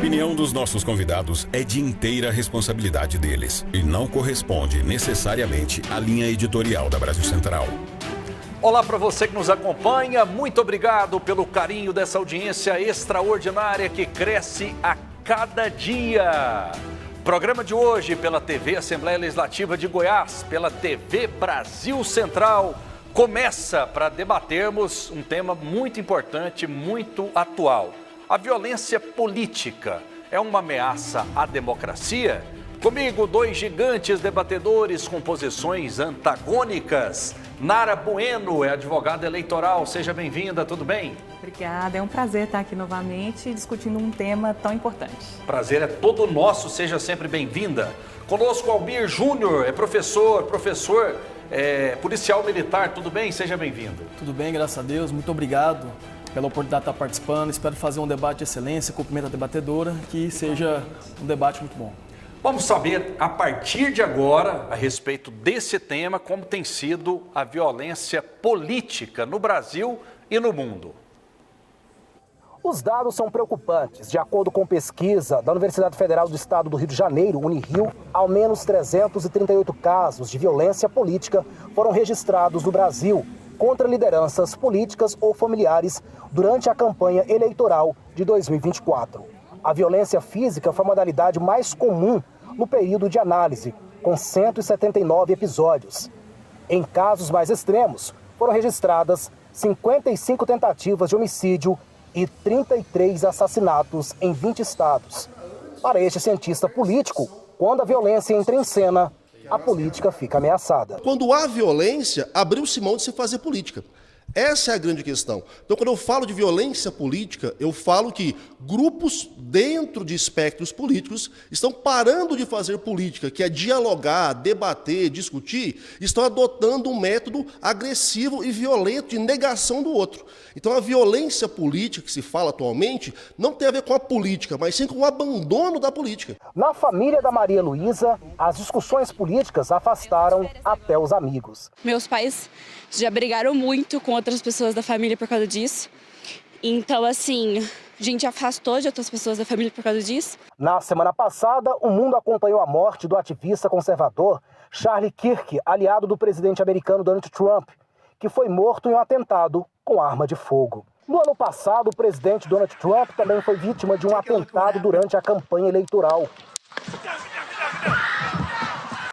opinião dos nossos convidados é de inteira responsabilidade deles e não corresponde necessariamente à linha editorial da Brasil Central. Olá para você que nos acompanha, muito obrigado pelo carinho dessa audiência extraordinária que cresce a cada dia. Programa de hoje pela TV Assembleia Legislativa de Goiás, pela TV Brasil Central, começa para debatermos um tema muito importante, muito atual. A violência política é uma ameaça à democracia? Comigo, dois gigantes debatedores com posições antagônicas. Nara Bueno é advogada eleitoral, seja bem-vinda, tudo bem? Obrigada, é um prazer estar aqui novamente discutindo um tema tão importante. Prazer é todo nosso, seja sempre bem-vinda. Conosco Albir Júnior, é professor, policial militar, tudo bem? Seja bem-vindo. Tudo bem, graças a Deus, muito obrigado pela oportunidade de estar participando. Espero fazer um debate de excelência, cumprimento a debatedora, que seja um debate muito bom. Vamos saber, a partir de agora, a respeito desse tema, como tem sido a violência política no Brasil e no mundo. Os dados são preocupantes. De acordo com pesquisa da Universidade Federal do Estado do Rio de Janeiro, Unirio, ao menos 338 casos de violência política foram registrados no Brasil contra lideranças políticas ou familiares durante a campanha eleitoral de 2024. A violência física foi a modalidade mais comum no período de análise, com 179 episódios. Em casos mais extremos, foram registradas 55 tentativas de homicídio e 33 assassinatos em 20 estados. Para este cientista político, quando a violência entra em cena, a política fica ameaçada. Quando há violência, abriu-se mão de se fazer política. Essa é a grande questão. Então, quando eu falo de violência política, eu falo que grupos dentro de espectros políticos estão parando de fazer política, que é dialogar, debater, discutir, estão adotando um método agressivo e violento de negação do outro. Então, a violência política que se fala atualmente não tem a ver com a política, mas sim com o abandono da política. Na família da Maria Luísa, as discussões políticas afastaram até os amigos. Meus pais já brigaram muito com outras pessoas da família por causa disso. Então, assim, a gente afastou de outras pessoas da família por causa disso. Na semana passada, o mundo acompanhou a morte do ativista conservador Charlie Kirk, aliado do presidente americano Donald Trump, que foi morto em um atentado com arma de fogo. No ano passado, o presidente Donald Trump também foi vítima de um atentado durante a campanha eleitoral.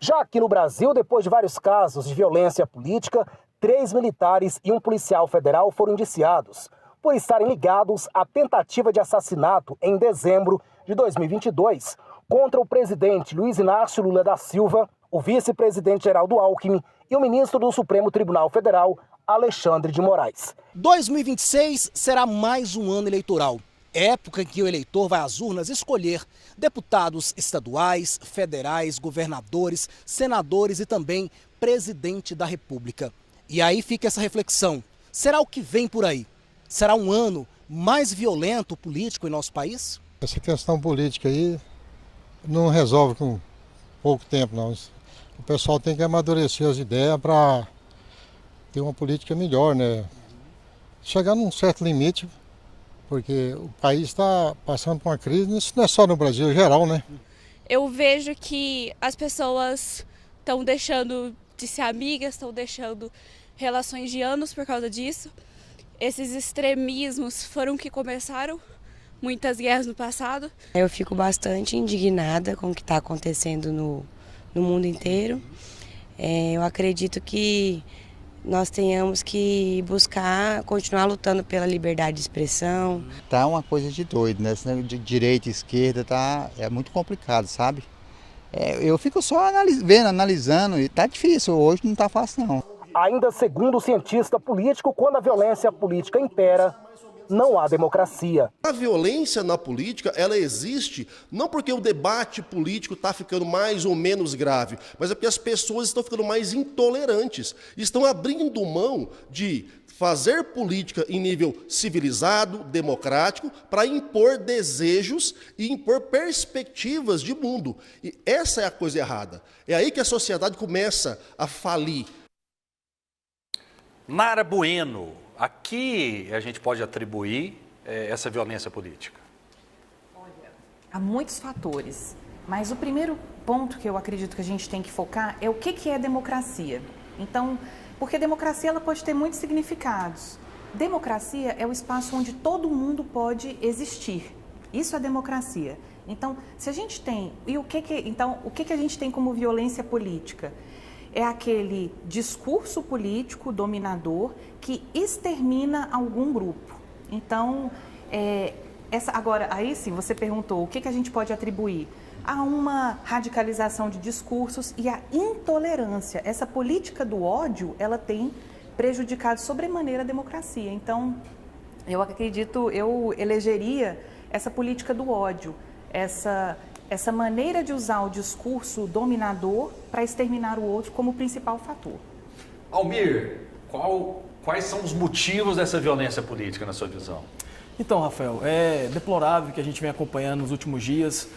Já aqui no Brasil, depois de vários casos de violência política, 3 militares e um policial federal foram indiciados por estarem ligados à tentativa de assassinato em dezembro de 2022 contra o presidente Luiz Inácio Lula da Silva, o vice-presidente Geraldo Alckmin e o ministro do Supremo Tribunal Federal, Alexandre de Moraes. 2026 será mais um ano eleitoral, época em que o eleitor vai às urnas escolher deputados estaduais, federais, governadores, senadores e também presidente da República. E aí fica essa reflexão, será o que vem por aí? Será um ano mais violento político em nosso país? Essa questão política aí não resolve com pouco tempo, não. O pessoal tem que amadurecer as ideias para ter uma política melhor, né? Chegar num certo limite, porque o país está passando por uma crise, isso não é só no Brasil, é geral, né? Eu vejo que as pessoas estão deixando de ser amigas, estão deixando relações de anos por causa disso. Esses extremismos foram que começaram muitas guerras no passado. Eu fico bastante indignada com o que está acontecendo no mundo inteiro. Eu acredito que nós tenhamos que buscar, continuar lutando pela liberdade de expressão. Tá uma coisa de doido, né? De direita e esquerda é muito complicado, sabe? Eu fico só analisando e tá difícil, hoje não tá fácil não. Ainda segundo o cientista político, quando a violência política impera, não há democracia. A violência na política, ela existe não porque o debate político está ficando mais ou menos grave, mas é porque as pessoas estão ficando mais intolerantes, estão abrindo mão de fazer política em nível civilizado, democrático, para impor desejos e impor perspectivas de mundo. E essa é a coisa errada. É aí que a sociedade começa a falir. Nara Bueno, a que a gente pode atribuir essa violência política? Olha, Há muitos fatores, mas o primeiro ponto que eu acredito que a gente tem que focar é o que é democracia. Então, porque democracia ela pode ter muitos significados. Democracia é o espaço onde todo mundo pode existir. Isso é democracia. Então, se a gente tem... E o que a gente tem como violência política? É aquele discurso político dominador que extermina algum grupo. Então, agora, aí sim, você perguntou o que a gente pode atribuir a uma radicalização de discursos e a intolerância. Essa política do ódio, ela tem prejudicado sobremaneira a democracia. Então, eu acredito, eu elegeria essa política do ódio, essa maneira de usar o discurso dominador para exterminar o outro como principal fator. Almir, quais são os motivos dessa violência política, na sua visão? Então, Rafael, é deplorável que a gente vem acompanhando nos últimos dias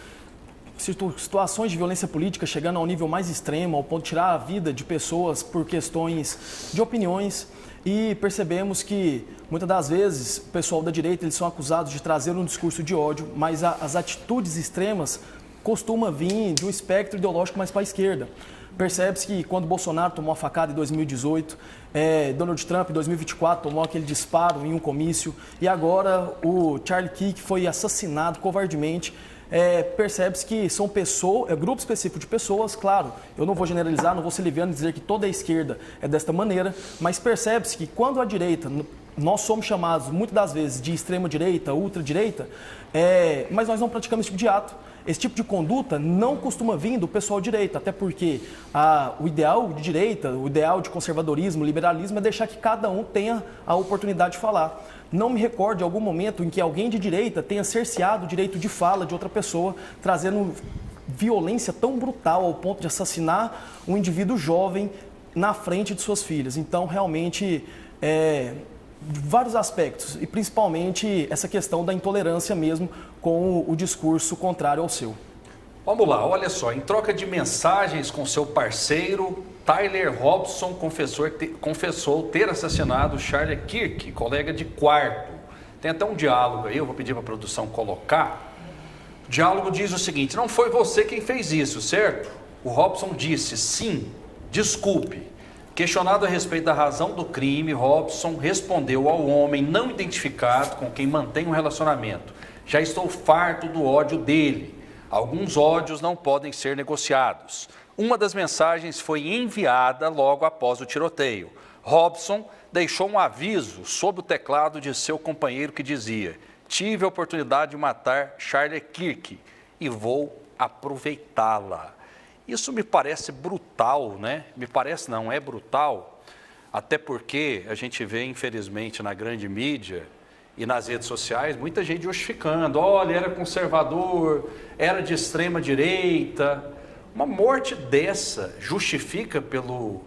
situações de violência política chegando ao nível mais extremo, ao ponto de tirar a vida de pessoas por questões de opiniões. E percebemos que, muitas das vezes, o pessoal da direita eles são acusados de trazer um discurso de ódio, mas as atitudes extremas costumam vir de um espectro ideológico mais para a esquerda. Percebe-se que quando Bolsonaro tomou a facada em 2018, Donald Trump em 2024 tomou aquele disparo em um comício, e agora o Charlie Kirk foi assassinado covardemente. Percebe-se que são grupos específicos de pessoas, claro, eu não vou generalizar, não vou ser liviano e dizer que toda a esquerda é desta maneira, mas percebe-se que quando a direita, nós somos chamados muitas das vezes de extrema-direita, ultradireita, mas nós não praticamos esse tipo de ato. Esse tipo de conduta não costuma vir do pessoal de direita, até porque o ideal de direita, o ideal de conservadorismo, liberalismo é deixar que cada um tenha a oportunidade de falar. Não me recordo de algum momento em que alguém de direita tenha cerceado o direito de fala de outra pessoa, trazendo violência tão brutal ao ponto de assassinar um indivíduo jovem na frente de suas filhas. Então, realmente, vários aspectos, e principalmente essa questão da intolerância mesmo com o discurso contrário ao seu. Vamos lá, olha só, em troca de mensagens com seu parceiro, Tyler Robson confessou ter assassinado Charlie Kirk, colega de quarto. Tem até um diálogo aí, eu vou pedir para a produção colocar. O diálogo diz o seguinte: não foi você quem fez isso, certo? O Robson disse, sim, desculpe. Questionado a respeito da razão do crime, Robson respondeu ao homem não identificado com quem mantém um relacionamento: já estou farto do ódio dele. Alguns ódios não podem ser negociados. Uma das mensagens foi enviada logo após o tiroteio. Robson deixou um aviso sob o teclado de seu companheiro que dizia: tive a oportunidade de matar Charlie Kirk e vou aproveitá-la. Isso me parece brutal, né? Me parece não, é brutal, até porque a gente vê, infelizmente, na grande mídia e nas redes sociais, muita gente justificando: olha, era conservador, era de extrema direita. Uma morte dessa justifica pelo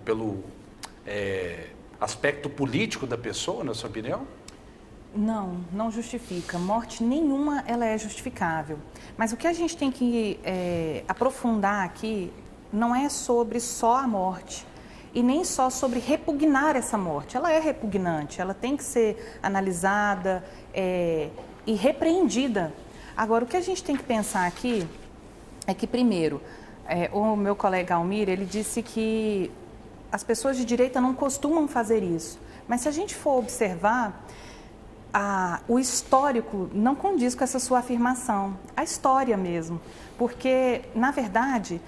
aspecto político da pessoa, na sua opinião? Não, não justifica. Morte nenhuma ela é justificável. Mas o que a gente tem que aprofundar aqui não é sobre só a morte e nem só sobre repugnar essa morte. Ela é repugnante, ela tem que ser analisada e repreendida. Agora, o que a gente tem que pensar aqui é que, primeiro, o meu colega Almir, ele disse que as pessoas de direita não costumam fazer isso. Mas se a gente for observar, o histórico não condiz com essa sua afirmação, a história mesmo, porque, na verdade,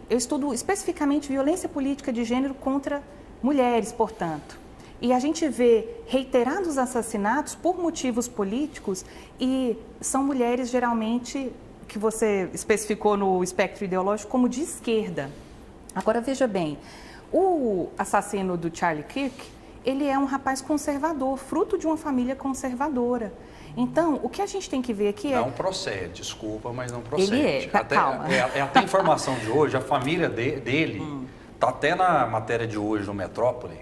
eu estudo especificamente violência política de gênero contra mulheres, portanto, e a gente vê reiterados assassinatos por motivos políticos e são mulheres geralmente, que você especificou no espectro ideológico, como de esquerda. Agora, veja bem, o assassino do Charlie Kirk, ele é um rapaz conservador, fruto de uma família conservadora. Então, o que a gente tem que ver aqui Não procede, desculpa, mas não procede. Ele calma. Até a informação de hoje, a família dele, está até na matéria de hoje no Metrópole,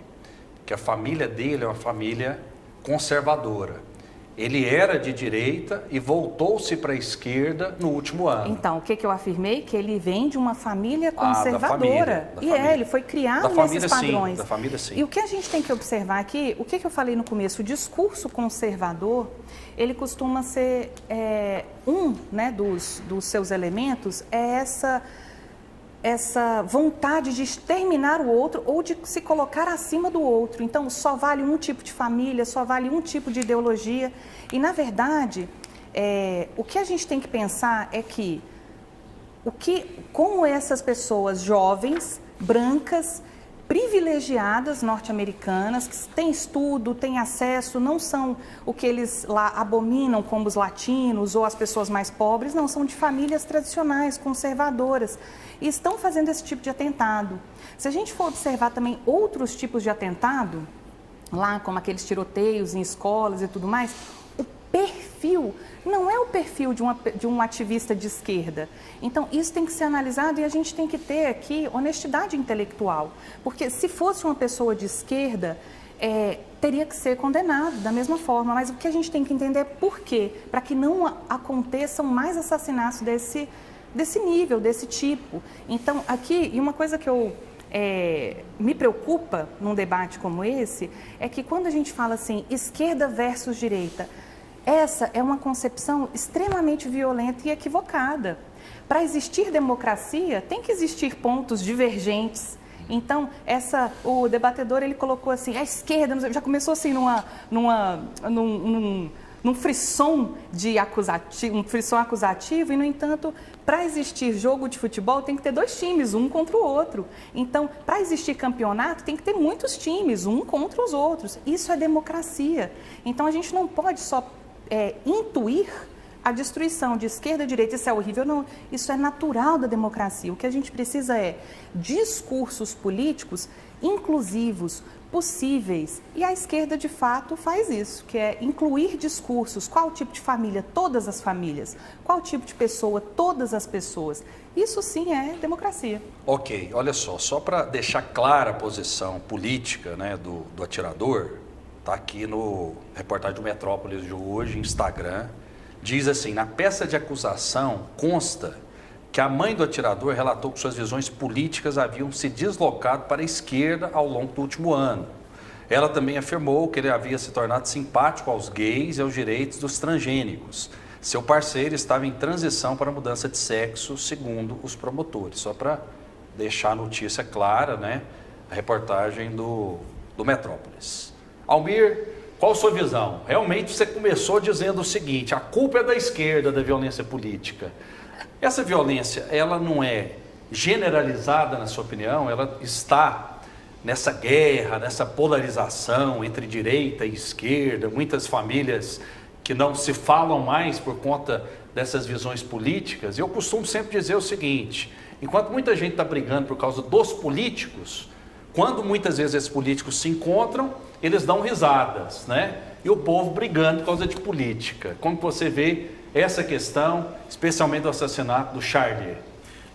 que a família dele é uma família conservadora. Ele era de direita e voltou-se para a esquerda no último ano. Então, o que eu afirmei? Que ele vem de uma família conservadora. Da família. Ele foi criado nesses padrões. Da família, sim. E o que a gente tem que observar aqui, o que eu falei no começo, o discurso conservador, ele costuma ser dos seus elementos, é essa vontade de exterminar o outro ou de se colocar acima do outro. Então, só vale um tipo de família, só vale um tipo de ideologia. E, na verdade, o que a gente tem que pensar é que como essas pessoas jovens, brancas, privilegiadas norte-americanas, que têm estudo, têm acesso, não são o que eles lá abominam como os latinos ou as pessoas mais pobres, não, são de famílias tradicionais, conservadoras, e estão fazendo esse tipo de atentado. Se a gente for observar também outros tipos de atentado, lá como aqueles tiroteios em escolas e tudo mais, o perfil não é o perfil de um ativista de esquerda. Então, isso tem que ser analisado e a gente tem que ter aqui honestidade intelectual. Porque se fosse uma pessoa de esquerda, teria que ser condenado da mesma forma. Mas o que a gente tem que entender é por quê? Para que não aconteçam mais assassinatos desse nível, desse tipo. Então, aqui, e uma coisa que me preocupa num debate como esse, é que quando a gente fala assim, esquerda versus direita, essa é uma concepção extremamente violenta e equivocada. Para existir democracia, tem que existir pontos divergentes. Então, o debatedor, ele colocou assim, a esquerda, já começou assim num frisson acusativo, e, no entanto, para existir jogo de futebol, tem que ter 2 times, um contra o outro. Então, para existir campeonato, tem que ter muitos times, um contra os outros. Isso é democracia. Então, a gente não pode só intuir a destruição de esquerda e direita. Isso é horrível, não. Isso é natural da democracia. O que a gente precisa é discursos políticos inclusivos, possíveis. E a esquerda, de fato, faz isso, que é incluir discursos. Qual tipo de família? Todas as famílias. Qual tipo de pessoa? Todas as pessoas. Isso sim é democracia. Ok, olha só para deixar clara a posição política, né, do atirador, está aqui no reportagem do Metrópolis de hoje, Instagram, diz assim, na peça de acusação consta que a mãe do atirador relatou que suas visões políticas haviam se deslocado para a esquerda ao longo do último ano. Ela também afirmou que ele havia se tornado simpático aos gays e aos direitos dos transgênicos. Seu parceiro estava em transição para a mudança de sexo, segundo os promotores. Só para deixar a notícia clara, né? A reportagem do Metrópolis. Almir, qual a sua visão? Realmente você começou dizendo o seguinte, a culpa é da esquerda da violência política. Essa violência, ela não é generalizada, na sua opinião? Ela está nessa guerra, nessa polarização entre direita e esquerda, muitas famílias que não se falam mais por conta dessas visões políticas. Eu costumo sempre dizer o seguinte, enquanto muita gente está brigando por causa dos políticos, quando muitas vezes esses políticos se encontram, eles dão risadas, né? E o povo brigando por causa de política. Como que você vê essa questão, especialmente do assassinato do Charlie?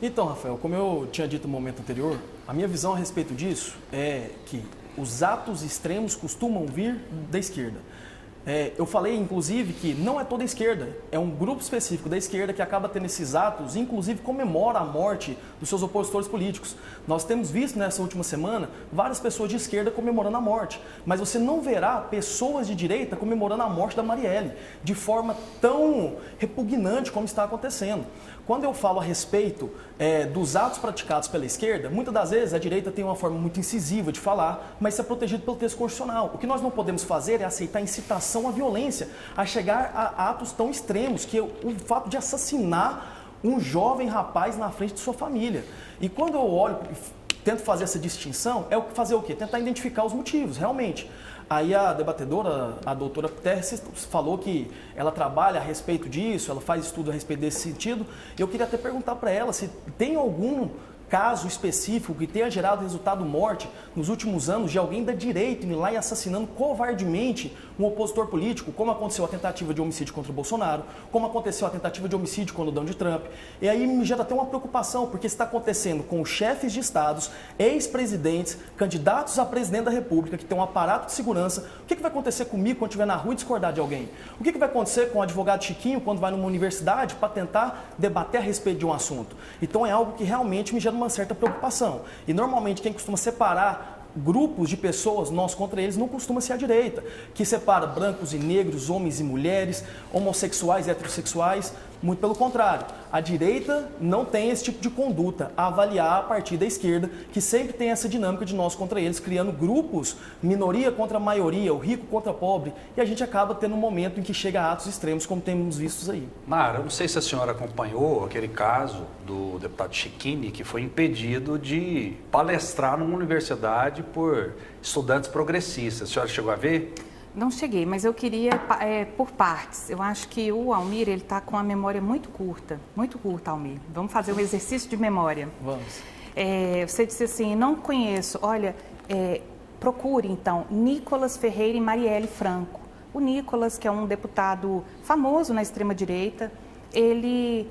Então, Rafael, como eu tinha dito no momento anterior, a minha visão a respeito disso é que os atos extremos costumam vir da esquerda. Eu falei, inclusive, que não é toda a esquerda, é um grupo específico da esquerda que acaba tendo esses atos, inclusive comemora a morte dos seus opositores políticos. Nós temos visto nessa última semana várias pessoas de esquerda comemorando a morte, mas você não verá pessoas de direita comemorando a morte da Marielle de forma tão repugnante como está acontecendo. Quando eu falo a respeito dos atos praticados pela esquerda, muitas das vezes a direita tem uma forma muito incisiva de falar, mas isso é protegido pelo texto constitucional. O que nós não podemos fazer é aceitar incitação à violência, a chegar a atos tão extremos, que é o fato de assassinar um jovem rapaz na frente de sua família. E quando eu olho e tento fazer essa distinção, é fazer o quê? Tentar identificar os motivos, realmente. Aí a debatedora, a doutora Terce, falou que ela trabalha a respeito disso, ela faz estudo a respeito desse sentido. Eu queria até perguntar para ela se tem algum caso específico que tenha gerado resultado morte nos últimos anos de alguém da direita indo lá e assassinando covardemente um opositor político, como aconteceu a tentativa de homicídio contra o Bolsonaro, como aconteceu a tentativa de homicídio contra o Donald Trump. E aí me gera até uma preocupação, porque está acontecendo com chefes de estados, ex-presidentes, candidatos a presidente da República, que tem um aparato de segurança. O que vai acontecer comigo quando estiver na rua e discordar de alguém? O que vai acontecer com o advogado Chiquinho quando vai numa universidade para tentar debater a respeito de um assunto? Então é algo que realmente me gera uma certa preocupação. E normalmente quem costuma separar grupos de pessoas, nós contra eles, não costuma ser a direita, que separa brancos e negros, homens e mulheres, homossexuais e heterossexuais. Muito pelo contrário, a direita não tem esse tipo de conduta a avaliar a partir da esquerda, que sempre tem essa dinâmica de nós contra eles, criando grupos, minoria contra maioria, o rico contra o pobre, e a gente acaba tendo um momento em que chega a atos extremos, como temos vistos aí. Mara, eu não sei se a senhora acompanhou aquele caso do deputado Chiquini, que foi impedido de palestrar numa universidade por estudantes progressistas. A senhora chegou a ver? Não cheguei, mas eu queria por partes. Eu acho que o Almir, ele está com a memória muito curta, Almir. Vamos fazer um exercício de memória. Vamos. Você disse assim, não conheço. Olha, procure então Nicolas Ferreira e Marielle Franco. O Nicolas, que é um deputado famoso na extrema-direita, ele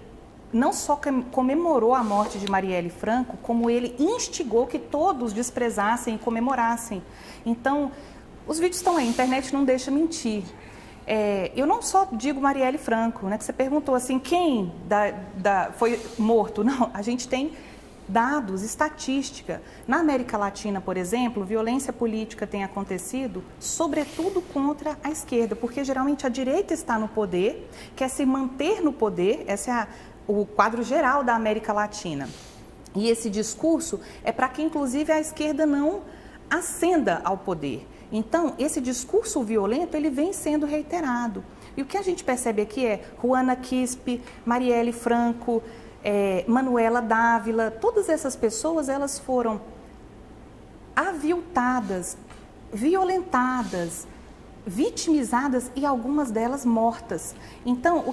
não só comemorou a morte de Marielle Franco, como ele instigou que todos desprezassem e comemorassem. Então, os vídeos estão aí, a internet não deixa mentir. Eu não só digo Marielle Franco, né, que você perguntou assim, quem foi morto? Não, a gente tem dados, estatística. Na América Latina, por exemplo, violência política tem acontecido, sobretudo contra a esquerda, porque geralmente a direita está no poder, quer se manter no poder, esse é o quadro geral da América Latina. E esse discurso é para que, inclusive, a esquerda não ascenda ao poder. Então, esse discurso violento, ele vem sendo reiterado. E o que a gente percebe aqui é Juana Quispe, Marielle Franco, Manuela Dávila, todas essas pessoas, elas foram aviltadas, violentadas, vitimizadas e algumas delas mortas. Então,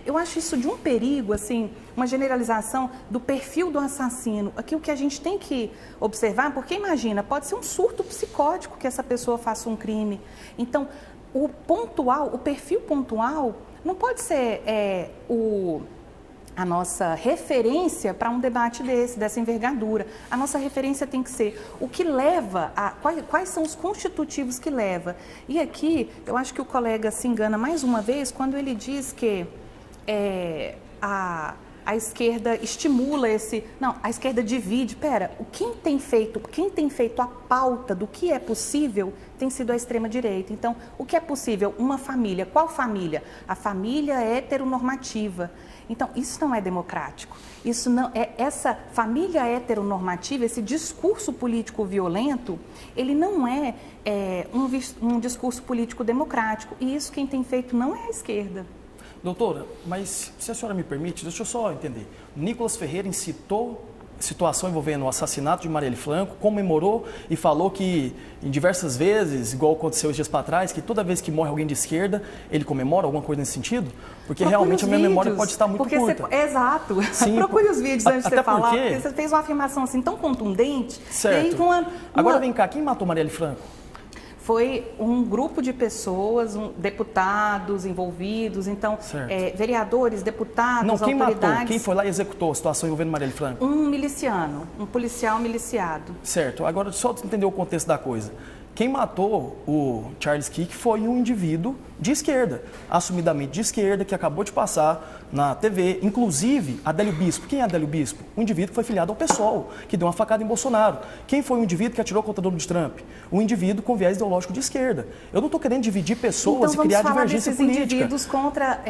eu acho isso de um perigo, assim, uma generalização do perfil do assassino. Aqui o que a gente tem que observar, porque imagina, pode ser um surto psicótico que essa pessoa faça um crime. Então, o perfil pontual não pode ser a nossa referência para um debate dessa envergadura. A nossa referência tem que ser o que leva, quais são os constitutivos que leva. E aqui, eu acho que o colega se engana mais uma vez quando ele diz que a esquerda estimula não, a esquerda divide. Quem tem feito a pauta do que é possível tem sido a extrema-direita. Então, o que é possível? Uma família. Qual família? A família heteronormativa. Então, isso não é democrático. Isso não essa família heteronormativa, esse discurso político violento, ele não é, um discurso político democrático. E isso quem tem feito não é a esquerda. Doutora, mas se a senhora me permite, deixa eu só entender. Nicolas Ferreira incitou situação envolvendo o assassinato de Marielle Franco, comemorou e falou que em diversas vezes, igual aconteceu os dias para trás, que toda vez que morre alguém de esquerda, ele comemora alguma coisa nesse sentido? Porque realmente a minha memória pode estar muito curta. Exato. Sim, procure os vídeos antes de você falar, porque você fez uma afirmação assim tão contundente. Certo. E aí, Agora vem cá, quem matou Marielle Franco? Foi um grupo de pessoas, deputados envolvidos, então, vereadores, deputados, não, quem autoridades... matou? Quem foi lá e executou a situação envolvendo Marielle Franco? Um miliciano, um policial miliciado. Certo. Agora, só para entender o contexto da coisa. Quem matou o Charles Kick foi um indivíduo de esquerda, assumidamente de esquerda, que acabou de passar na TV. Inclusive, Adélio Bispo. Quem é Adélio Bispo? Um indivíduo que foi filiado ao PSOL, que deu uma facada em Bolsonaro. Quem foi o indivíduo que atirou contra Donald Trump? Um indivíduo com viés ideológico de esquerda. Eu não estou querendo dividir pessoas e criar divergência política. Indivíduos contra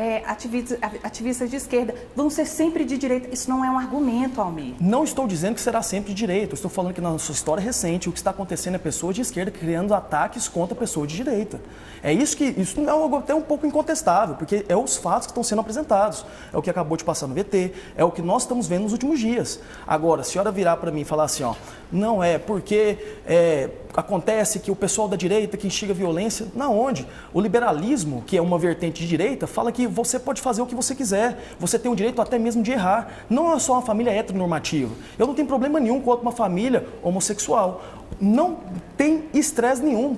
ativistas de esquerda vão ser sempre de direita. Isso não é um argumento, Almir. Não estou dizendo que será sempre de direita. Eu estou falando que na nossa história recente, o que está acontecendo é pessoas de esquerda criando sofrendo ataques contra pessoas de direita. Isso é algo até um pouco incontestável, porque é os fatos que estão sendo apresentados. É o que acabou de passar no VT, é o que nós estamos vendo nos últimos dias. Agora, a senhora virar para mim e falar assim, ó, não é porque acontece que o pessoal da direita que instiga violência, na onde? O liberalismo, que é uma vertente de direita, fala que você pode fazer o que você quiser, você tem o direito até mesmo de errar. Não é só uma família heteronormativa. Eu não tenho problema nenhum com uma família homossexual. Não tem estresse nenhum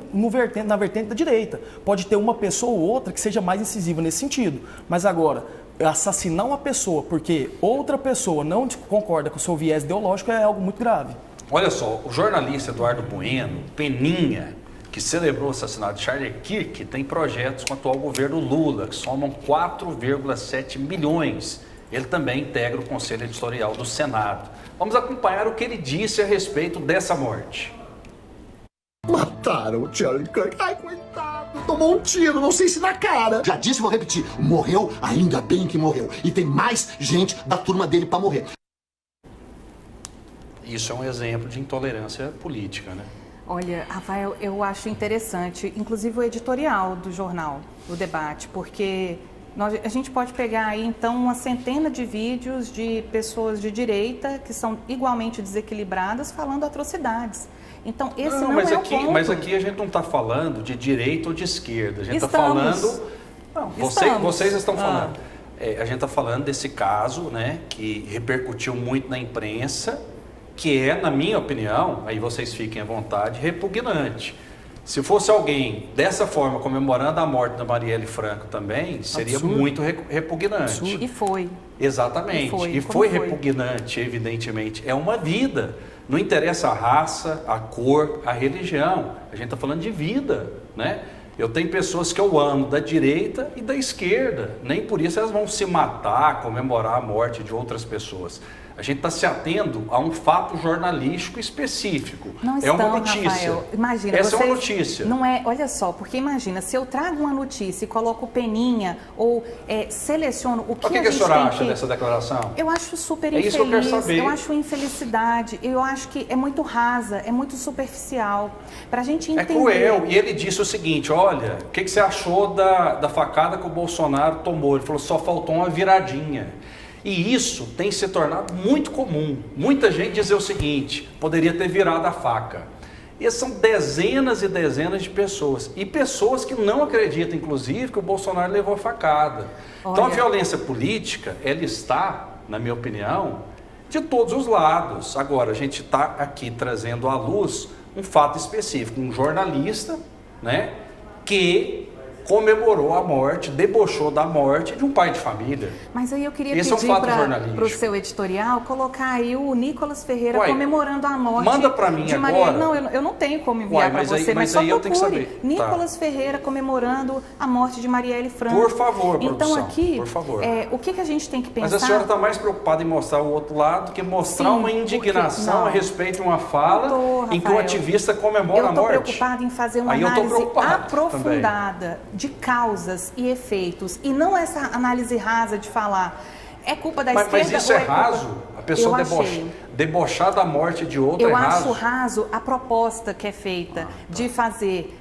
na vertente da direita. Pode ter uma pessoa ou outra que seja mais incisiva nesse sentido. Mas agora, assassinar uma pessoa porque outra pessoa não concorda com o seu viés ideológico é algo muito grave. Olha só, o jornalista Eduardo Bueno, Peninha, que celebrou o assassinato de Charlie Kirk, tem projetos com o atual governo Lula, que somam 4,7 milhões. Ele também integra o Conselho Editorial do Senado. Vamos acompanhar o que ele disse a respeito dessa morte. Mataram o Charlie Kirk. Ai, coitado. Tomou um tiro, não sei se na cara. Já disse, vou repetir. Morreu, ainda bem que morreu. E tem mais gente da turma dele pra morrer. Isso é um exemplo de intolerância política, né? Olha, Rafael, eu acho interessante, inclusive o editorial do jornal, do debate, porque a gente pode pegar aí, então, uma centena de vídeos de pessoas de direita que são igualmente desequilibradas falando atrocidades. Então, esse não é o ponto. Mas aqui a gente não está falando de direita ou de esquerda. A gente está falando... Não, vocês estão falando. A gente está falando desse caso, né, que repercutiu muito na imprensa, que é, na minha opinião, aí vocês fiquem à vontade, repugnante. Se fosse alguém dessa forma comemorando a morte da Marielle Franco também, seria muito repugnante. Absurdo. E foi. Exatamente. E foi repugnante, evidentemente. É uma vida. Não interessa a raça, a cor, a religião. A gente está falando de vida, né? Eu tenho pessoas que eu amo da direita e da esquerda. Nem por isso elas vão se matar, comemorar a morte de outras pessoas. A gente está se atendo a um fato jornalístico específico. Não é uma notícia. Rafael, imagina, essa é uma notícia. Não é, olha só, porque imagina, se eu trago uma notícia e coloco peninha ou seleciono o que a gente a senhora acha dessa declaração? Eu acho super infeliz, isso que eu quero saber. Eu acho infelicidade, eu acho que é muito rasa, é muito superficial. Para a gente entender... É cruel. E ele disse o seguinte, olha, o que você achou da facada que o Bolsonaro tomou? Ele falou, só faltou uma viradinha. E isso tem se tornado muito comum. Muita gente dizer o seguinte, poderia ter virado a faca. E são dezenas e dezenas de pessoas. E pessoas que não acreditam, inclusive, que o Bolsonaro levou a facada. Olha. Então a violência política, ela está, na minha opinião, de todos os lados. Agora, a gente está aqui trazendo à luz um fato específico. Um jornalista, né, que comemorou a morte, debochou da morte de um pai de família. Mas aí eu queria pedir para o seu editorial colocar aí o Nicolas Ferreira comemorando a morte. Manda para mim de agora. Não, eu não tenho como enviar para você, mas só aí eu tenho que saber. Nicolas Ferreira comemorando a morte de Marielle Franco. Por favor, então produção, aqui, por favor. O que a gente tem que pensar? Mas a senhora está mais preocupada em mostrar o outro lado do que mostrar uma indignação a respeito de uma fala em que o ativista comemora a morte. Eu estou preocupada em fazer uma análise aprofundada de causas e efeitos, e não essa análise rasa de falar é culpa da esquerda. Mas isso é raso? A pessoa debochar da morte de outro é raso? Eu acho raso a proposta que é feita de fazer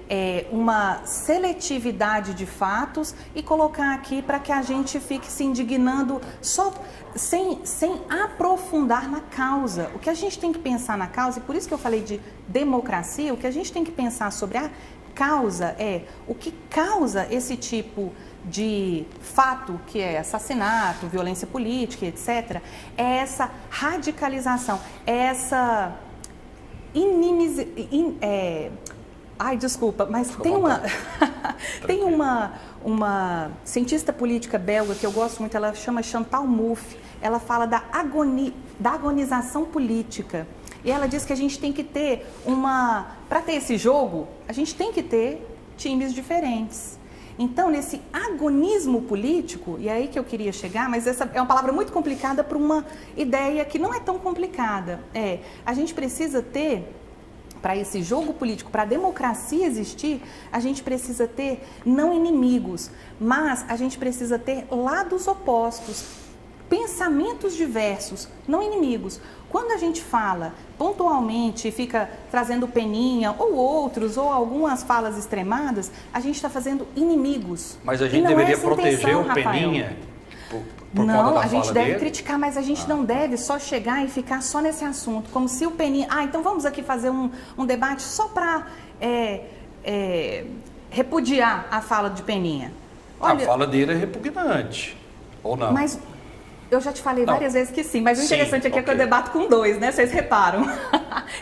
uma seletividade de fatos e colocar aqui para que a gente fique se indignando só sem aprofundar na causa. O que a gente tem que pensar na causa, e por isso que eu falei de democracia, o que a gente tem que pensar sobre a causa é o que causa esse tipo de fato, que é assassinato, violência política, etc., é essa radicalização, é essa ai, desculpa, mas tem uma cientista política belga que eu gosto muito, ela chama Chantal Mouffe, ela fala da agonização política. E ela diz que a gente tem que ter para ter esse jogo, a gente tem que ter times diferentes. Então, nesse agonismo político, e é aí que eu queria chegar, mas essa é uma palavra muito complicada para uma ideia que não é tão complicada. A gente precisa ter, para esse jogo político, para a democracia existir, a gente precisa ter não inimigos, mas a gente precisa ter lados opostos. pensamentos diversos, não inimigos. Quando a gente fala pontualmente, fica trazendo Peninha ou outros, ou algumas falas extremadas, a gente está fazendo inimigos. Mas a gente deveria proteger o Peninha por não, conta da a gente fala deve dele? criticar, mas a gente não deve só chegar e ficar só nesse assunto, como se o Peninha... então vamos aqui fazer um debate só para repudiar a fala de Peninha. Olha, a fala dele é repugnante, ou não? Mas eu já te falei várias vezes que sim, mas o interessante aqui é que eu debato com dois, né? Vocês reparam.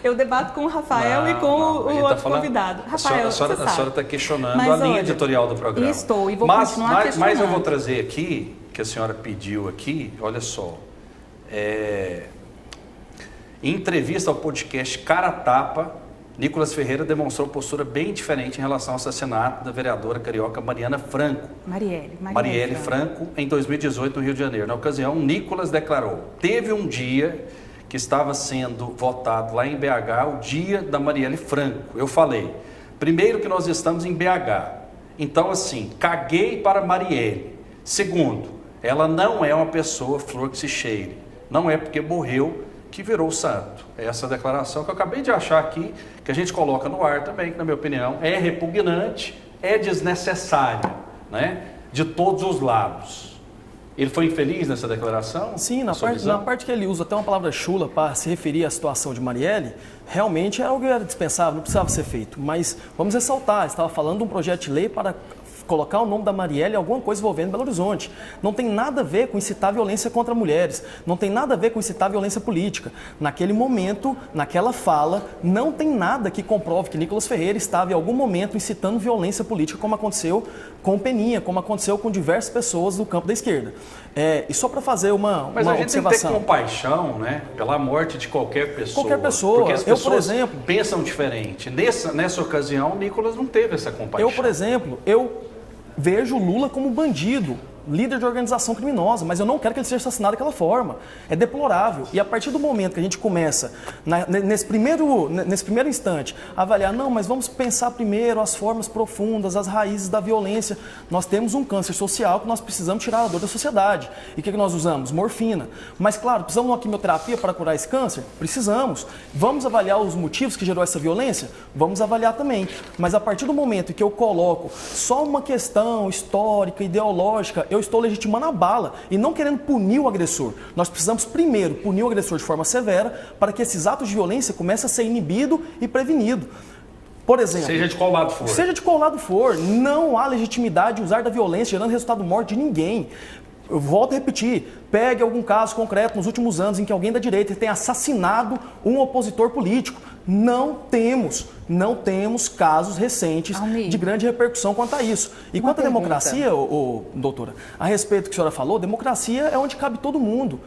Eu debato com o Rafael e com o outro convidado. Rafael, a senhora está questionando mas, a linha olha, editorial do programa. Estou, e vou continuar questionando. Mas eu vou trazer aqui, que a senhora pediu aqui, olha só. Em entrevista ao podcast Cara a Tapa, Nicolas Ferreira demonstrou postura bem diferente em relação ao assassinato da vereadora carioca Mariana Franco. Marielle Franco, em 2018, no Rio de Janeiro. Na ocasião, Nicolas declarou: teve um dia que estava sendo votado lá em BH, o dia da Marielle Franco. Eu falei, primeiro que nós estamos em BH, então assim, caguei para Marielle. Segundo, ela não é uma pessoa flor que se cheire. Não é porque morreu que virou santo. Essa declaração que eu acabei de achar aqui, que a gente coloca no ar também, que na minha opinião é repugnante, é desnecessária, né? De todos os lados. Ele foi infeliz nessa declaração? Sim, na parte que ele usa até uma palavra chula para se referir à situação de Marielle, realmente era algo que era dispensável, não precisava ser feito. Mas vamos ressaltar, estava falando de um projeto de lei para colocar o nome da Marielle em alguma coisa envolvendo Belo Horizonte. Não tem nada a ver com incitar violência contra mulheres, não tem nada a ver com incitar violência política. Naquele momento, naquela fala, não tem nada que comprove que Nicolas Ferreira estava em algum momento incitando violência política, como aconteceu com Peninha, como aconteceu com diversas pessoas do campo da esquerda. E só para fazer uma Mas a gente observação. tem que ter compaixão, né, pela morte de qualquer pessoa. Qualquer pessoa. Porque as pessoas, por exemplo, pensam diferente. Nessa ocasião, Nicolas não teve essa compaixão. Por exemplo, vejo Lula como bandido, líder de organização criminosa, mas eu não quero que ele seja assassinado daquela forma. É deplorável. E a partir do momento que a gente começa, nesse primeiro instante, a avaliar, não, mas vamos pensar primeiro as formas profundas, as raízes da violência. Nós temos um câncer social que nós precisamos tirar a dor da sociedade. E o que nós usamos? Morfina. Mas, claro, precisamos de uma quimioterapia para curar esse câncer? Precisamos. Vamos avaliar os motivos que gerou essa violência? Vamos avaliar também. Mas a partir do momento em que eu coloco só uma questão histórica, ideológica, eu estou legitimando a bala e não querendo punir o agressor. Nós precisamos primeiro punir o agressor de forma severa para que esses atos de violência comecem a ser inibidos e prevenidos. Por exemplo, seja de qual lado for. Seja de qual lado for, não há legitimidade de usar da violência gerando resultado morte de ninguém. Eu volto a repetir, pegue algum caso concreto nos últimos anos em que alguém da direita tenha assassinado um opositor político. Não temos casos recentes de grande repercussão quanto a isso. E quanto à democracia, doutora, a respeito do que a senhora falou, democracia é onde cabe todo mundo.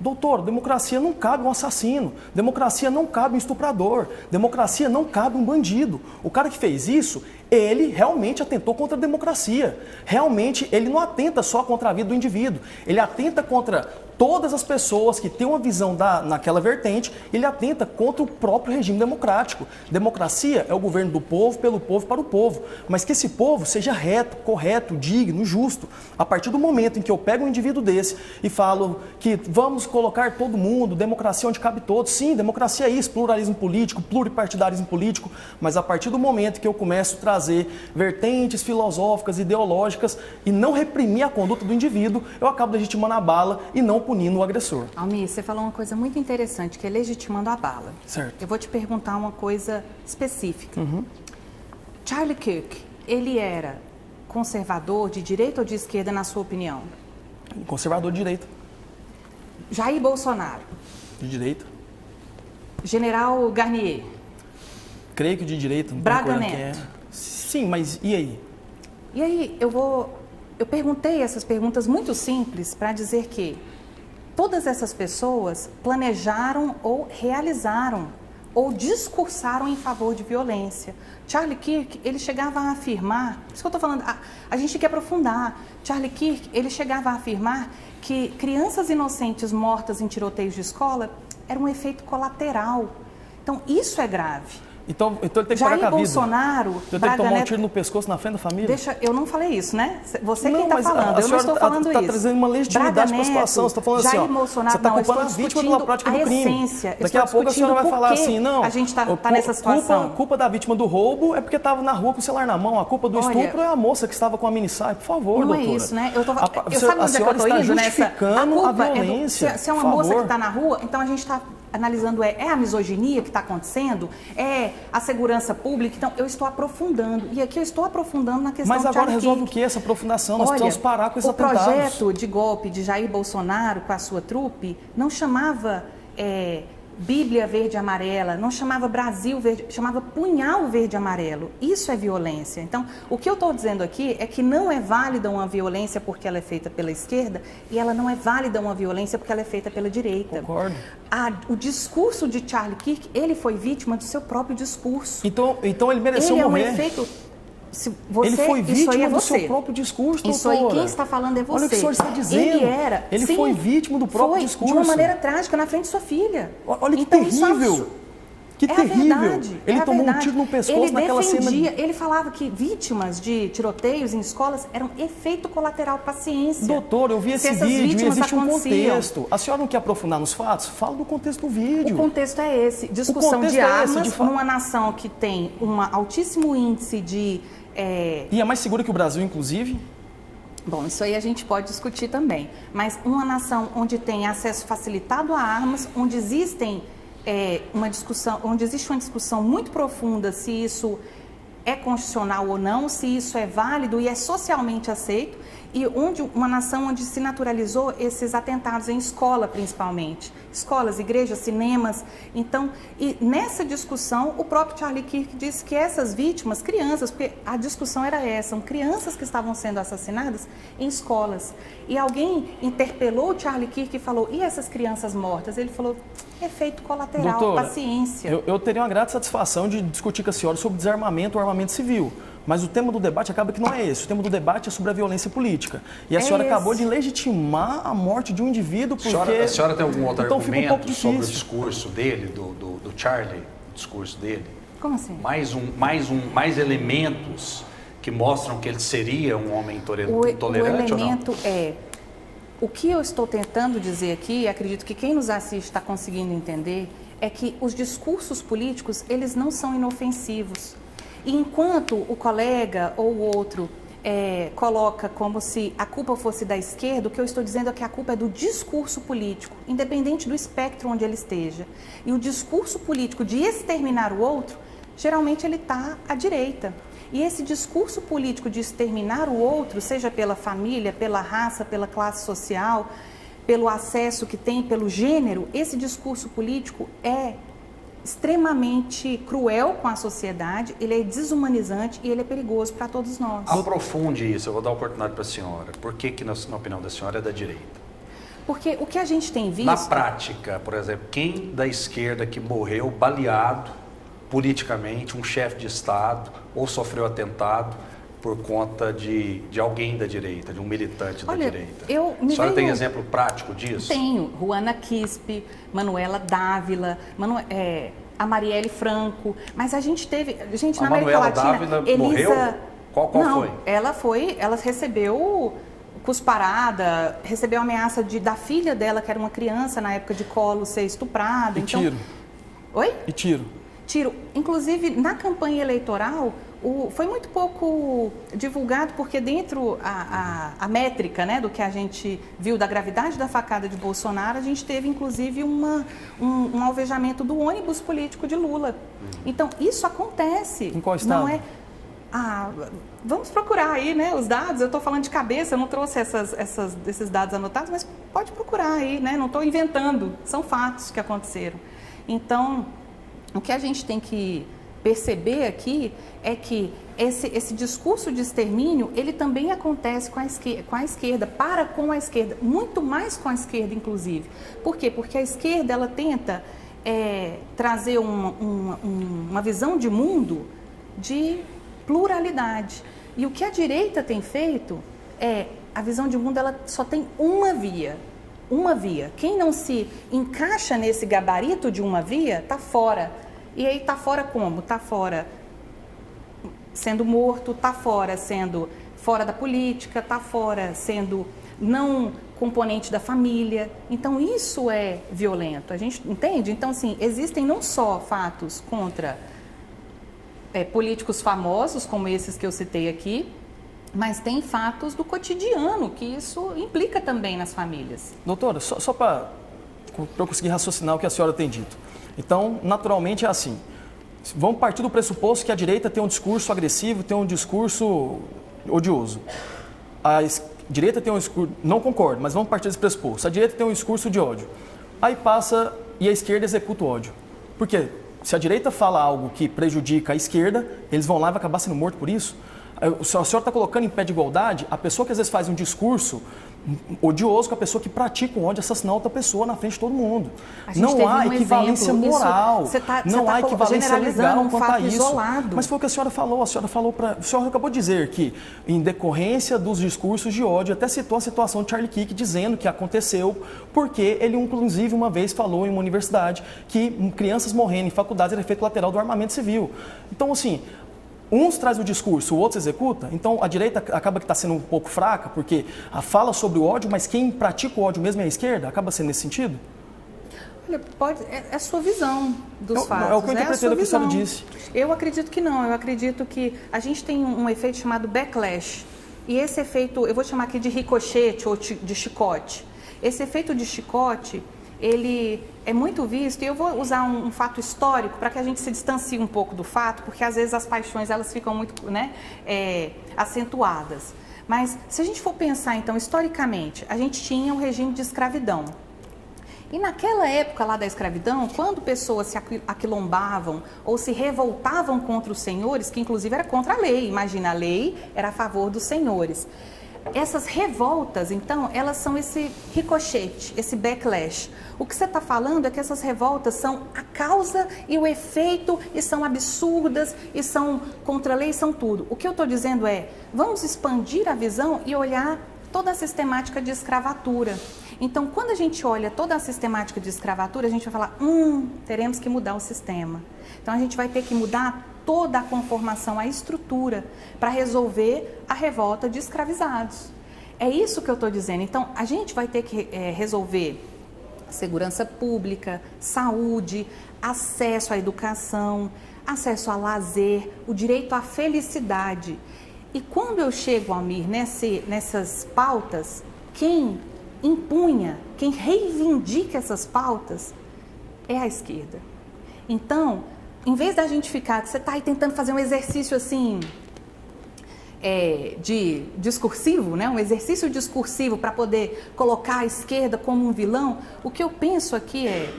Doutor, democracia não cabe um assassino, democracia não cabe um estuprador, democracia não cabe um bandido. O cara que fez isso, ele realmente atentou contra a democracia. Realmente, ele não atenta só contra a vida do indivíduo, ele atenta contra todas as pessoas que têm uma visão naquela vertente, ele atenta contra o próprio regime democrático. Democracia é o governo do povo, pelo povo, para o povo. Mas que esse povo seja reto, correto, digno, justo. A partir do momento em que eu pego um indivíduo desse e falo que vamos colocar todo mundo, democracia onde cabe todos. Sim, democracia é isso, pluralismo político, pluripartidarismo político. Mas a partir do momento que eu começo a trazer vertentes filosóficas, ideológicas e não reprimir a conduta do indivíduo, eu acabo legitimando a bala e não punindo o agressor. Almir, você falou uma coisa muito interessante, que é legitimando a bala. Certo. Eu vou te perguntar uma coisa específica. Charlie Kirk, ele era conservador, de direita ou de esquerda, na sua opinião? Conservador de direita. Jair Bolsonaro? De direita. General Garnier? Creio que de direita. Não Braga Neto? Sim, mas e aí? E aí, eu perguntei essas perguntas muito simples para dizer que todas essas pessoas planejaram ou realizaram ou discursaram em favor de violência. Charlie Kirk, ele chegava a afirmar, isso que eu estou falando, a gente quer aprofundar. Charlie Kirk, ele chegava a afirmar que crianças inocentes mortas em tiroteios de escola era um efeito colateral. Então, isso é grave. Então ele tem que Jair parar com a vida. Bolsonaro, Então tem que tomar um tiro no pescoço na frente da família? Eu não falei isso, né? Você não, quem está falando, eu não estou falando isso. Está trazendo uma legitimidade para a situação. Você está falando Jair assim, Bolsonaro, você está culpando a vítima pela prática do crime. Daqui a pouco a senhora vai falar assim, não, a gente está nessa situação. Culpa da vítima do roubo é porque estava na rua com o celular na mão. A culpa do estupro é a moça que estava com a mini saia. Por favor, não doutora. Não é isso, né? A senhora está justificando a violência. Se é uma moça que está na rua, então a gente está analisando é a misoginia que está acontecendo? É a segurança pública? Então, eu estou aprofundando. E aqui eu estou aprofundando na questão do Mas agora resolve o que essa aprofundação? Nós precisamos parar com esses atentados. O projeto de golpe de Jair Bolsonaro com a sua trupe não chamava Bíblia verde e amarela, não chamava Brasil verde, chamava punhal verde e amarelo. Isso é violência. Então, o que eu estou dizendo aqui é que não é válida uma violência porque ela é feita pela esquerda e ela não é válida uma violência porque ela é feita pela direita. Concordo. O discurso de Charlie Kirk, ele foi vítima do seu próprio discurso. Então ele mereceu morrer. Ele é um efeito... Ele foi vítima do seu próprio discurso, doutora. Isso aí, quem está falando é você. Olha o que o senhor está dizendo. Ele foi vítima do próprio discurso. De uma maneira trágica, na frente de sua filha. Olha que terrível. Que terrível. Verdade, ele tomou um tiro no pescoço naquela cena. Ele falava que vítimas de tiroteios em escolas eram efeito colateral para a ciência. Doutor, eu vi esse vídeo e existe um contexto. A senhora não quer aprofundar nos fatos? Fala do contexto do vídeo. O contexto é esse. Discussão de armas numa nação que tem um altíssimo índice de... E é mais segura que o Brasil, inclusive? Bom, isso aí a gente pode discutir também. Mas uma nação onde tem acesso facilitado a armas, onde existe uma discussão muito profunda se isso é constitucional ou não, se isso é válido e é socialmente aceito, e uma nação onde se naturalizou esses atentados em escola, principalmente. Escolas, igrejas, cinemas. Então, e nessa discussão, o próprio Charlie Kirk disse que essas vítimas, crianças, porque a discussão era essa, são crianças que estavam sendo assassinadas em escolas. E alguém interpelou o Charlie Kirk e falou, e essas crianças mortas? Ele falou, efeito colateral, doutora, paciência. Eu teria uma grata satisfação de discutir com a senhora sobre desarmamento ou armamento civil. Mas o tema do debate acaba que não é esse. O tema do debate é sobre a violência política. E a senhora acabou de legitimar a morte de um indivíduo porque... A senhora tem algum outro argumento sobre o discurso dele, do Charlie, o discurso dele? Como assim? Mais elementos que mostram que ele seria um homem intolerante o elemento ou não? O que eu estou tentando dizer aqui, e acredito que quem nos assiste está conseguindo entender, é que os discursos políticos, eles não são inofensivos. E enquanto o colega ou o outro coloca como se a culpa fosse da esquerda, o que eu estou dizendo é que a culpa é do discurso político, independente do espectro onde ele esteja. E o discurso político de exterminar o outro, geralmente ele está à direita. E esse discurso político de exterminar o outro, seja pela família, pela raça, pela classe social, pelo acesso que tem, pelo gênero, esse discurso político é extremamente cruel com a sociedade, ele é desumanizante e ele é perigoso para todos nós. Aprofunde isso, eu vou dar a oportunidade para a senhora. Por que, na opinião da senhora, é da direita? Porque o que a gente tem visto... Na prática, por exemplo, quem da esquerda que morreu baleado politicamente, um chefe de Estado, ou sofreu atentado por conta de alguém da direita, de um militante da direita? A senhora tem exemplo prático disso? Tenho. Ruana Quispe, Manuela Dávila, a Marielle Franco. Mas a gente teve... Gente, na América Latina... Dávila morreu? Qual não, foi? Ela recebeu cusparada, recebeu ameaça da filha dela, que era uma criança na época de colo, ser estuprada. E tiro. Oi? E tiro. Tiro. Inclusive, na campanha eleitoral... foi muito pouco divulgado, porque dentro a métrica, né, do que a gente viu da gravidade da facada de Bolsonaro, a gente teve, inclusive, um alvejamento do ônibus político de Lula. Então, isso acontece. Em qual estado? Não é... vamos procurar aí, né, os dados. Eu estou falando de cabeça, eu não trouxe esses dados anotados, mas pode procurar aí, né? Não estou inventando, são fatos que aconteceram. Então, o que a gente tem que perceber aqui é que esse discurso de extermínio, ele também acontece com a esquerda, com a esquerda, muito mais com a esquerda, inclusive. Por quê? Porque a esquerda, ela tenta trazer uma visão de mundo de pluralidade. E o que a direita tem feito a visão de mundo, ela só tem uma via. Uma via. Quem não se encaixa nesse gabarito de uma via, está fora. E aí está fora como? Está fora sendo morto, está fora sendo fora da política, está fora sendo não componente da família. Então isso é violento, a gente entende? Então assim, existem não só fatos contra políticos famosos, como esses que eu citei aqui, mas tem fatos do cotidiano, que isso implica também nas famílias. Doutora, só para eu conseguir raciocinar o que a senhora tem dito. Então, naturalmente é assim, vamos partir do pressuposto que a direita tem um discurso agressivo, tem um discurso odioso. A direita tem um discurso, não concordo, mas vamos partir desse pressuposto. A direita tem um discurso de ódio. Aí passa e a esquerda executa o ódio. Por quê? Se a direita fala algo que prejudica a esquerda, eles vão lá e vai acabar sendo morto por isso? A senhora está colocando em pé de igualdade a pessoa que às vezes faz um discurso odioso com a pessoa que pratica um ódio, assassinar outra pessoa na frente de todo mundo. Não há equivalência moral, não há equivalência legal quanto a isso. Isolado. Mas foi o que a senhora falou. A senhora acabou de dizer que, em decorrência dos discursos de ódio, até citou a situação de Charlie Kirk, dizendo que aconteceu porque ele, inclusive, uma vez falou em uma universidade que crianças morrendo em faculdades era efeito lateral do armamento civil. Então, assim, uns traz o discurso, o outro executa. Então, a direita acaba que está sendo um pouco fraca, porque fala sobre o ódio, mas quem pratica o ódio mesmo é a esquerda? Acaba sendo nesse sentido? Olha, é a sua visão dos fatos. É o que eu interpretei do que a senhora disse. Eu acredito que não. Eu acredito que a gente tem um efeito chamado backlash. E esse efeito, eu vou chamar aqui de ricochete ou de chicote. Esse efeito de chicote, ele é muito visto, e eu vou usar um fato histórico para que a gente se distancie um pouco do fato, porque às vezes as paixões elas ficam muito acentuadas. Mas se a gente for pensar, então, historicamente, a gente tinha um regime de escravidão. E naquela época lá da escravidão, quando pessoas se aquilombavam ou se revoltavam contra os senhores, que inclusive era contra a lei, imagina, a lei era a favor dos senhores. Essas revoltas, então, elas são esse ricochete, esse backlash. O que você está falando é que essas revoltas são a causa e o efeito, e são absurdas, e são contra a lei, são tudo. O que eu estou dizendo é, vamos expandir a visão e olhar toda a sistemática de escravatura. Então, quando a gente olha toda a sistemática de escravatura, a gente vai falar, teremos que mudar o sistema. Então, a gente vai ter que mudar toda a conformação, a estrutura, para resolver a revolta de escravizados. É isso que eu estou dizendo. Então, a gente vai ter que resolver segurança pública, saúde, acesso à educação, acesso a lazer, o direito à felicidade. E quando eu chego, Almir, nessas pautas, quem impunha, quem reivindica essas pautas é a esquerda. Então, em vez da gente ficar, que você está aí tentando fazer um exercício assim, de discursivo, né? Um exercício discursivo para poder colocar a esquerda como um vilão, o que eu penso aqui é,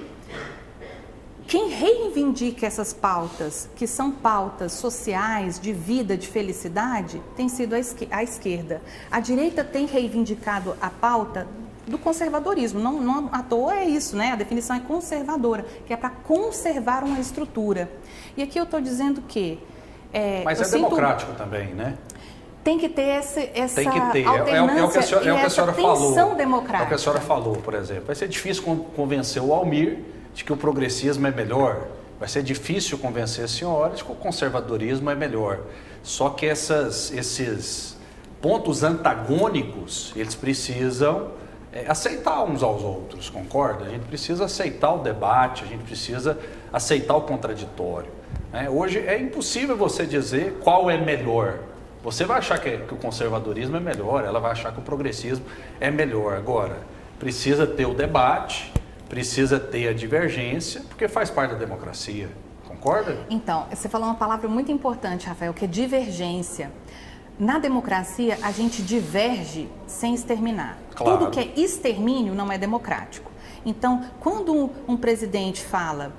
quem reivindica essas pautas, que são pautas sociais, de vida, de felicidade, tem sido a esquerda. A direita tem reivindicado a pauta do conservadorismo, não à toa é isso, né? A definição é conservadora, que é para conservar uma estrutura. E aqui eu estou dizendo que... Mas é democrático também, né? Tem que ter essa tem que ter. alternância é o que a senhora falou. Democrática. É o que a senhora falou, por exemplo. Vai ser difícil convencer o Almir de que o progressismo é melhor. Vai ser difícil convencer a senhora de que o conservadorismo é melhor. Só que esses pontos antagônicos, eles precisam aceitar uns aos outros, concorda? A gente precisa aceitar o debate, a gente precisa aceitar o contraditório. Né? Hoje é impossível você dizer qual é melhor. Você vai achar que o conservadorismo é melhor, ela vai achar que o progressismo é melhor. Agora, precisa ter o debate, precisa ter a divergência, porque faz parte da democracia, concorda? Então, você falou uma palavra muito importante, Rafael, que é divergência. Na democracia, a gente diverge sem exterminar. Claro. Tudo que é extermínio não é democrático. Então, quando um presidente fala,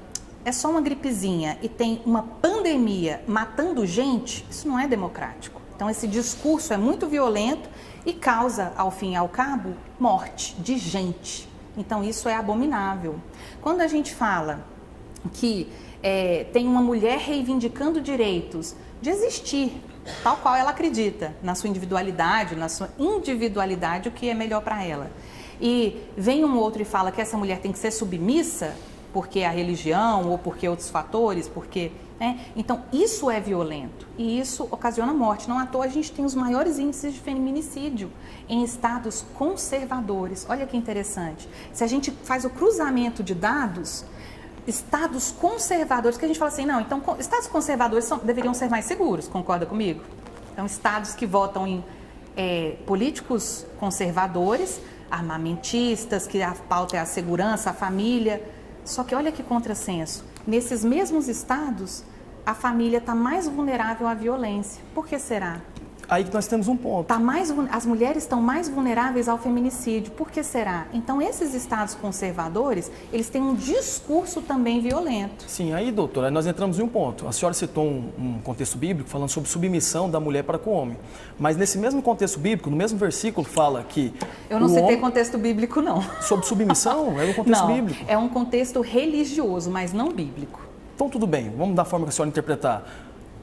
é só uma gripezinha e tem uma pandemia matando gente, isso não é democrático. Então, esse discurso é muito violento e causa, ao fim e ao cabo, morte de gente. Então, isso é abominável. Quando a gente fala que tem uma mulher reivindicando direitos de existir, tal qual ela acredita, na sua individualidade, o que é melhor para ela. E vem um outro e fala que essa mulher tem que ser submissa, porque a religião ou porque outros fatores, porque... né? Então, isso é violento e isso ocasiona morte. Não à toa a gente tem os maiores índices de feminicídio em estados conservadores. Olha que interessante. Se a gente faz o cruzamento de dados, estados conservadores, que a gente fala assim, não, então estados conservadores deveriam ser mais seguros, concorda comigo? Então, estados que votam em políticos conservadores, armamentistas, que a pauta é a segurança, a família. Só que olha que contrassenso. Nesses mesmos estados, a família está mais vulnerável à violência. Por que será? Aí que nós temos um ponto. As mulheres estão mais vulneráveis ao feminicídio. Por que será? Então, esses estados conservadores, eles têm um discurso também violento. Sim, aí, doutora, nós entramos em um ponto. A senhora citou um contexto bíblico falando sobre submissão da mulher para com o homem. Mas nesse mesmo contexto bíblico, no mesmo versículo, fala que... Eu não citei contexto bíblico, não. Sobre submissão? É um contexto bíblico? É um contexto religioso, mas não bíblico. Então, tudo bem. Vamos dar a forma que a senhora interpretar.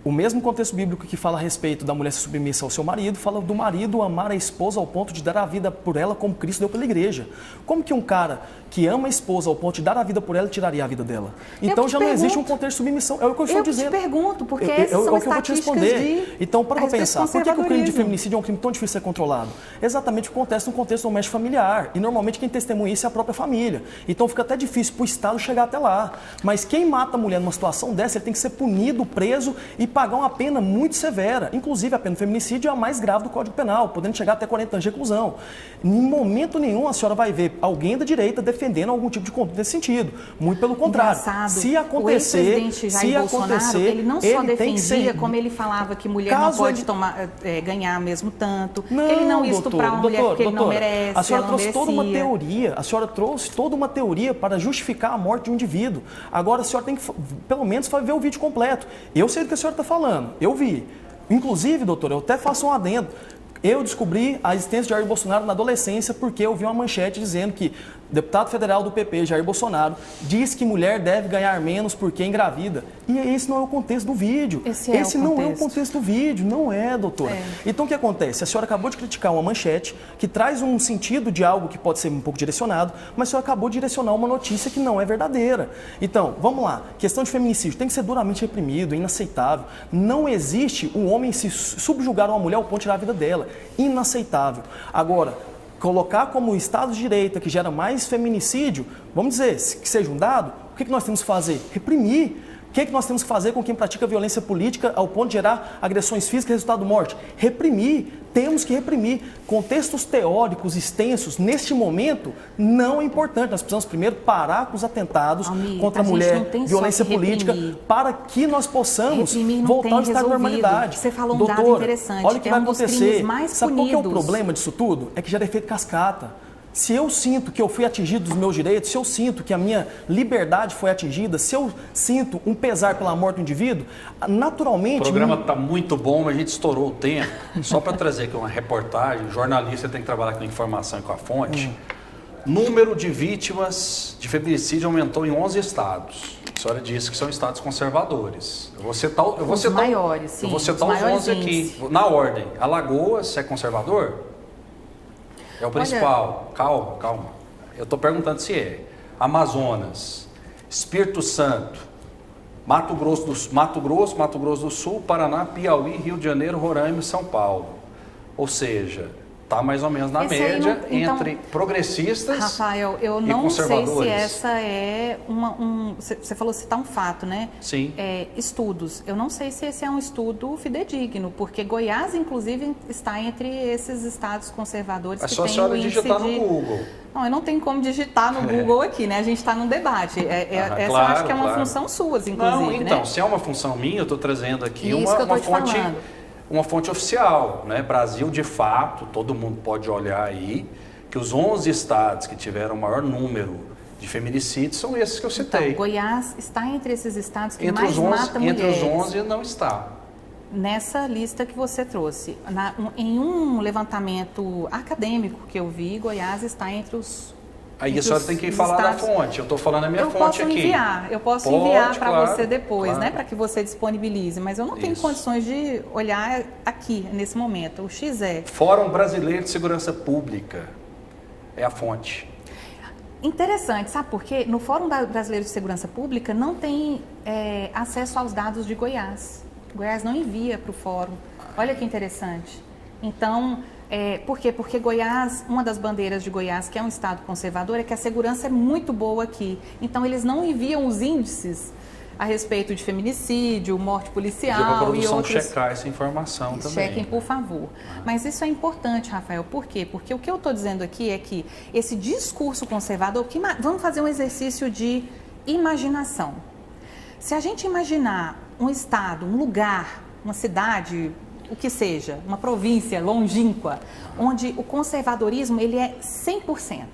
O mesmo contexto bíblico que fala a respeito da mulher se submissa ao seu marido, fala do marido amar a esposa ao ponto de dar a vida por ela como Cristo deu pela igreja. Como que um cara que ama a esposa ao ponto de dar a vida por ela tiraria a vida dela? Então já não existe um contexto de submissão. É o que eu estou dizendo. Eu te pergunto, porque essas são estatísticas de... Então, para pensar, por que o crime de feminicídio é um crime tão difícil de ser controlado? Exatamente porque acontece num contexto doméstico familiar. E normalmente quem testemunha isso é a própria família. Então fica até difícil para o Estado chegar até lá. Mas quem mata a mulher numa situação dessa, ele tem que ser punido, preso e pagar uma pena muito severa. Inclusive, a pena do feminicídio é a mais grave do Código Penal, podendo chegar até 40 anos de reclusão. Em momento nenhum a senhora vai ver alguém da direita defendendo algum tipo de conduta nesse sentido. Muito pelo contrário. Se acontecer, o ex-presidente Jair Bolsonaro, ele não só defendia, como ele falava que mulher não pode ganhar mesmo tanto, que ele não ia estuprar uma mulher porque ele não merece, a senhora trouxe toda uma teoria para justificar a morte de um indivíduo. Agora a senhora tem que, pelo menos, ver o vídeo completo. Eu sei do que a senhora está falando, eu vi. Inclusive, doutor, eu até faço um adendo. Eu descobri a existência de Jair Bolsonaro na adolescência porque eu vi uma manchete dizendo que o deputado federal do PP, Jair Bolsonaro, diz que mulher deve ganhar menos porque engravida. E esse não é o contexto do vídeo. Esse não é o contexto do vídeo, não é, doutora. Então o que acontece? A senhora acabou de criticar uma manchete que traz um sentido de algo que pode ser um pouco direcionado, mas a senhora acabou de direcionar uma notícia que não é verdadeira. Então, vamos lá. Questão de feminicídio tem que ser duramente reprimido, inaceitável. Não existe um homem se subjugar uma mulher ao ponto de tirar a vida dela. Inaceitável. Agora, colocar como Estado de Direita que gera mais feminicídio, vamos dizer, que seja um dado, o que nós temos que fazer? Reprimir. O que nós temos que fazer com quem pratica violência política ao ponto de gerar agressões físicas e resultado de morte? Reprimir. Temos que reprimir. Contextos teóricos extensos, neste momento, não é importante. Nós precisamos primeiro parar com os atentados contra a mulher, violência política, para que nós possamos voltar ao estado de normalidade. Você falou um dado interessante. Olha o que vai acontecer. Sabe qual que é o problema disso tudo? É que gera efeito cascata. Se eu sinto que eu fui atingido dos meus direitos, se eu sinto que a minha liberdade foi atingida, se eu sinto um pesar pela morte do indivíduo, naturalmente... O programa está muito bom, mas a gente estourou o tempo. Só para trazer aqui uma reportagem, jornalista tem que trabalhar com informação e com a fonte. Número de vítimas de feminicídio aumentou em 11 estados. A senhora disse que são estados conservadores. Eu vou citar os os 11 aqui, na ordem. Alagoas é conservador? É o principal. Olha, calma. Eu estou perguntando se é. Amazonas, Espírito Santo, Mato Grosso do Sul, Paraná, Piauí, Rio de Janeiro, Roraima e São Paulo. Ou seja, está mais ou menos na média entre progressistas Rafael, eu e não sei se conservadores. essa é você falou citar um fato, né? Sim. Estudos. Eu não sei se esse é um estudo fidedigno, porque Goiás, inclusive, está entre esses estados conservadores que tem o índice de... É só a senhora digitar no Google. Não, eu não tenho como digitar no Google aqui, né? A gente está num debate. Essa eu acho que é uma função sua, inclusive, não, então, né? Se é uma função minha, eu estou trazendo aqui uma fonte oficial, né? Brasil, de fato, todo mundo pode olhar aí, que os 11 estados que tiveram o maior número de feminicídios são esses que eu citei. Então, Goiás está entre esses estados que mais matam mulheres. Entre os 11 não está. Nessa lista que você trouxe, em um levantamento acadêmico que eu vi, Goiás está entre os... Aí a senhora tem que falar da fonte, eu estou falando a minha fonte aqui. Eu posso enviar para você depois, né, para que você disponibilize, mas eu não tenho condições de olhar aqui, nesse momento. O X é... Fórum Brasileiro de Segurança Pública é a fonte. Interessante, sabe por quê? No Fórum Brasileiro de Segurança Pública não tem acesso aos dados de Goiás. Goiás não envia para o Fórum. Olha que interessante. Então, por quê? Porque Goiás, uma das bandeiras de Goiás, que é um estado conservador, é que a segurança é muito boa aqui. Então, eles não enviam os índices a respeito de feminicídio, morte policial e outros. Checar essa informação também. Chequem, por favor. Mas isso é importante, Rafael. Por quê? Porque o que eu estou dizendo aqui é que esse discurso conservador... Vamos fazer um exercício de imaginação. Se a gente imaginar um estado, um lugar, uma cidade, o que seja, uma província longínqua, onde o conservadorismo ele é 100%.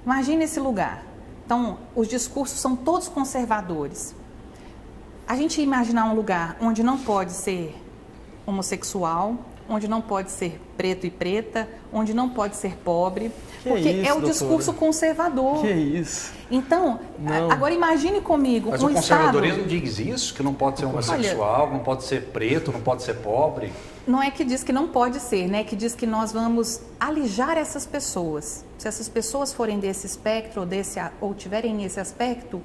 Imagine esse lugar. Então, os discursos são todos conservadores. A gente imaginar um lugar onde não pode ser homossexual, onde não pode ser preto e preta, onde não pode ser pobre, porque é o discurso conservador. Que isso? Então, agora imagine comigo Mas um o conservadorismo estado... diz isso? Que não pode ser homossexual, não pode ser preto, não pode ser pobre? Não é que diz que não pode ser, né? Que diz que nós vamos alijar essas pessoas. Se essas pessoas forem desse espectro ou tiverem nesse aspecto,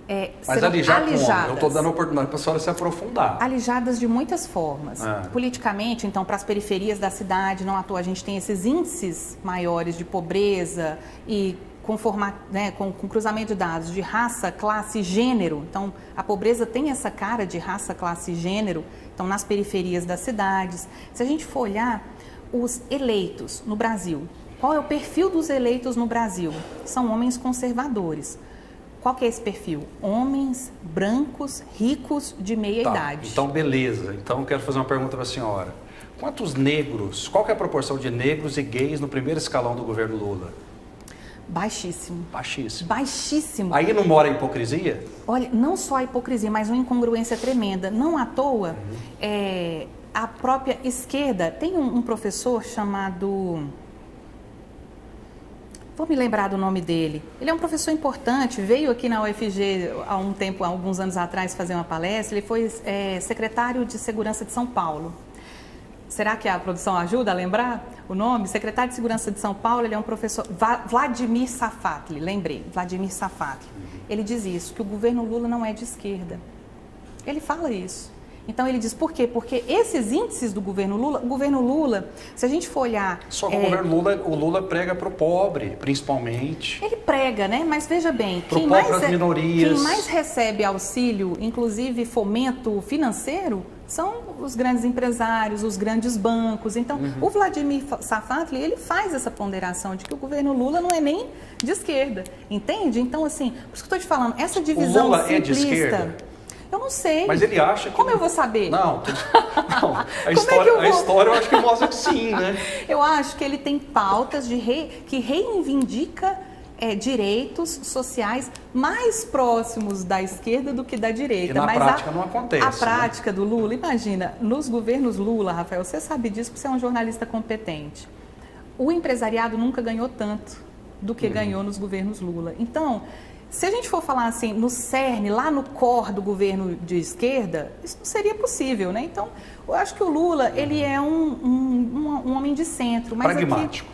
mas serão alijadas. Eu estou dando a oportunidade para a senhora se aprofundar. Alijadas de muitas formas. Politicamente, então, para as periferias da cidade, não à toa a gente tem esses índices maiores de pobreza e com cruzamento de dados de raça, classe e gênero. Então, a pobreza tem essa cara de raça, classe e gênero. Então, nas periferias das cidades. Se a gente for olhar os eleitos no Brasil, qual é o perfil dos eleitos no Brasil? São homens conservadores. Qual que é esse perfil? Homens brancos, ricos, de meia idade. Então, beleza. Então, eu quero fazer uma pergunta para a senhora. Quantos negros, qual que é a proporção de negros e gays no primeiro escalão do governo Lula? Baixíssimo. Baixíssimo. Baixíssimo. Aí não mora a hipocrisia? Olha, não só a hipocrisia, mas uma incongruência tremenda. Não à toa, a própria esquerda... Tem um professor chamado... Vou me lembrar do nome dele. Ele é um professor importante, veio aqui na UFG há alguns anos atrás, fazer uma palestra. Ele foi secretário de Segurança de São Paulo. Será que a produção ajuda a lembrar o nome? Secretário de Segurança de São Paulo, ele é um professor... Vladimir Safatli, lembrei. Vladimir Safatli. Ele diz isso, que o governo Lula não é de esquerda. Ele fala isso. Então, ele diz, por quê? Porque esses índices do governo Lula, se a gente for olhar... Só que o Lula prega para o pobre, principalmente. Ele prega, né? Mas veja bem, quem mais recebe auxílio, inclusive fomento financeiro, são os grandes empresários, os grandes bancos. Então, o Vladimir Safatli, ele faz essa ponderação de que o governo Lula não é nem de esquerda, entende? Então, assim, por isso que eu estou te falando, essa divisão o Lula simplista... é de esquerda? Eu não sei. Mas ele acha que... Como eu vou saber? Não. A história eu acho que mostra que sim, né? Eu acho que ele tem pautas que reivindica direitos sociais mais próximos da esquerda do que da direita. E na prática não acontece. A prática do Lula, imagina, nos governos Lula, Rafael, você sabe disso porque você é um jornalista competente. O empresariado nunca ganhou tanto do que ganhou nos governos Lula. Então... Se a gente for falar assim, no cerne, lá no core do governo de esquerda, isso não seria possível, né? Então, eu acho que o Lula, ele é um homem de centro. Mas pragmático.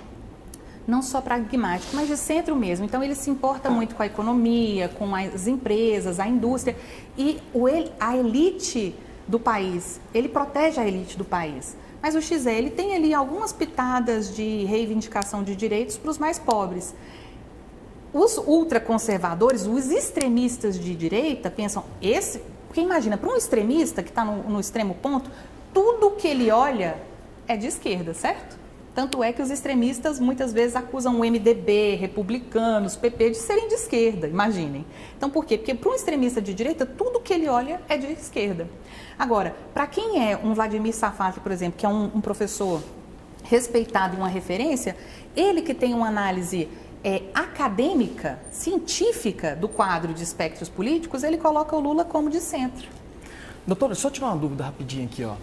Não só pragmático, mas de centro mesmo. Então, ele se importa muito com a economia, com as empresas, a indústria. E a elite do país, ele protege a elite do país. Mas o XE, ele tem ali algumas pitadas de reivindicação de direitos para os mais pobres. Os ultraconservadores, os extremistas de direita pensam, porque imagina, para um extremista que está no extremo ponto, tudo que ele olha é de esquerda, certo? Tanto é que os extremistas muitas vezes acusam o MDB, republicanos, PP de serem de esquerda, imaginem. Então por quê? Porque para um extremista de direita, tudo que ele olha é de esquerda. Agora, para quem é um Vladimir Safatli, por exemplo, que é um professor respeitado e uma referência, ele que tem uma análise... acadêmica, científica do quadro de espectros políticos, ele coloca o Lula como de centro. Doutora, só tirar uma dúvida rapidinho aqui, ó.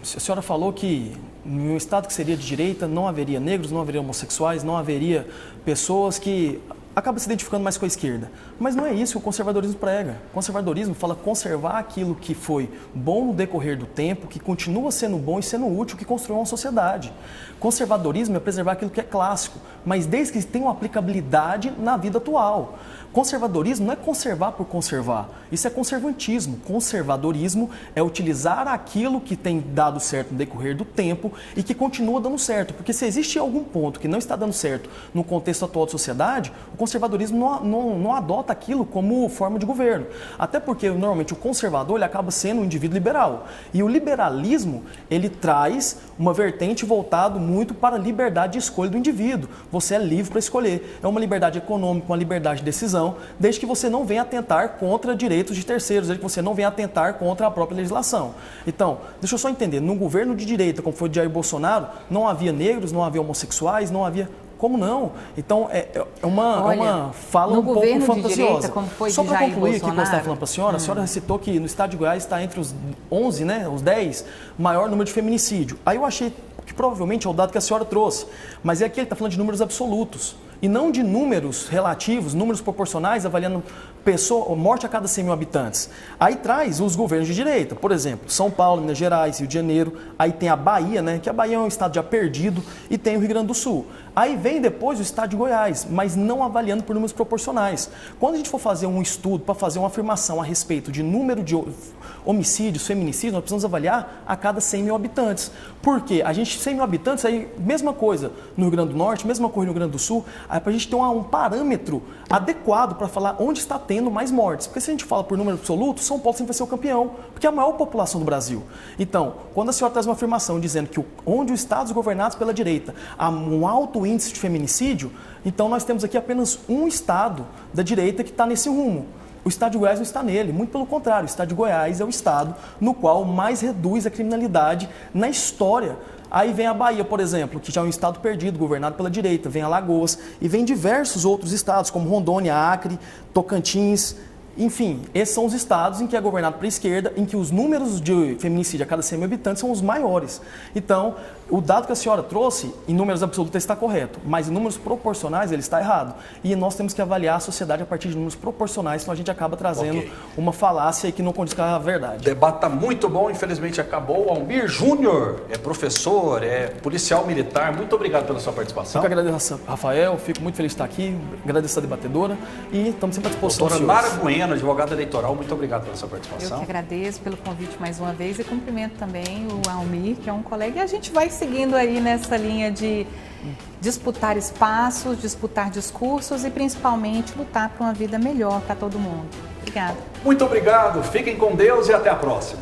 A senhora falou que em um estado que seria de direita não haveria negros, não haveria homossexuais, não haveria pessoas que acabam se identificando mais com a esquerda. Mas não é isso que o conservadorismo prega. O conservadorismo fala conservar aquilo que foi bom no decorrer do tempo, que continua sendo bom e sendo útil, que construiu uma sociedade. Conservadorismo é preservar aquilo que é clássico, mas desde que tenha uma aplicabilidade na vida atual. Conservadorismo não é conservar por conservar, isso é conservantismo. Conservadorismo é utilizar aquilo que tem dado certo no decorrer do tempo e que continua dando certo, porque se existe algum ponto que não está dando certo no contexto atual da sociedade, o conservadorismo não adota aquilo como forma de governo. Até porque, normalmente, o conservador ele acaba sendo um indivíduo liberal. E o liberalismo, ele traz uma vertente voltada muito para a liberdade de escolha do indivíduo. Você é livre para escolher. É uma liberdade econômica, uma liberdade de decisão, desde que você não venha atentar contra direitos de terceiros, desde que você não venha atentar contra a própria legislação. Então, deixa eu só entender, num governo de direita, como foi o de Jair Bolsonaro, não havia negros, não havia homossexuais, não havia... Como não? Então, é uma fala um pouco fantasiosa. Direita, como foi só para concluir aqui o que eu estava falando para a senhora citou que no estado de Goiás está entre os 11, né, os 10, maior número de feminicídio. Aí eu achei que provavelmente é o dado que a senhora trouxe, mas é que ele está falando de números absolutos. E não de números relativos, números proporcionais, avaliando morte a cada 100 mil habitantes. Aí traz os governos de direita, por exemplo, São Paulo, Minas Gerais, Rio de Janeiro, aí tem a Bahia, né, que a Bahia é um estado já perdido, e tem o Rio Grande do Sul. Aí vem depois o estado de Goiás, mas não avaliando por números proporcionais. Quando a gente for fazer um estudo para fazer uma afirmação a respeito de número de homicídios, feminicídios, nós precisamos avaliar a cada 100 mil habitantes. Por quê? 100 mil habitantes, aí mesma coisa no Rio Grande do Norte, mesma coisa no Rio Grande do Sul, aí para a gente ter um parâmetro adequado para falar onde está tendo mais mortes. Porque se a gente fala por número absoluto, São Paulo sempre vai ser o campeão, porque é a maior população do Brasil. Então, quando a senhora traz uma afirmação dizendo que onde os estados governados pela direita há um alto índice de feminicídio, então nós temos aqui apenas um estado da direita que está nesse rumo. O estado de Goiás não está nele, muito pelo contrário, o estado de Goiás é o estado no qual mais reduz a criminalidade na história. Aí vem a Bahia, por exemplo, que já é um estado perdido, governado pela direita, vem Alagoas e vem diversos outros estados, como Rondônia, Acre, Tocantins. Enfim, esses são os estados em que é governado pela esquerda, em que os números de feminicídio a cada 100 mil habitantes são os maiores. Então, o dado que a senhora trouxe, em números absolutos, está correto, mas em números proporcionais ele está errado. E nós temos que avaliar a sociedade a partir de números proporcionais, senão a gente acaba trazendo uma falácia que não condiz com a verdade. O debate está muito bom, infelizmente acabou. Almir Júnior é professor, é policial militar. Muito obrigado pela sua participação. Eu que agradeço, Rafael, fico muito feliz de estar aqui, agradeço a debatedora e estamos sempre à disposição. Doutora Nara Bueno, advogada eleitoral, muito obrigado pela sua participação. Eu que agradeço pelo convite mais uma vez e cumprimento também o Almir, que é um colega, e a gente vai seguindo aí nessa linha de disputar espaços, disputar discursos e principalmente lutar por uma vida melhor para todo mundo. Obrigada. Muito obrigado, fiquem com Deus e até a próxima.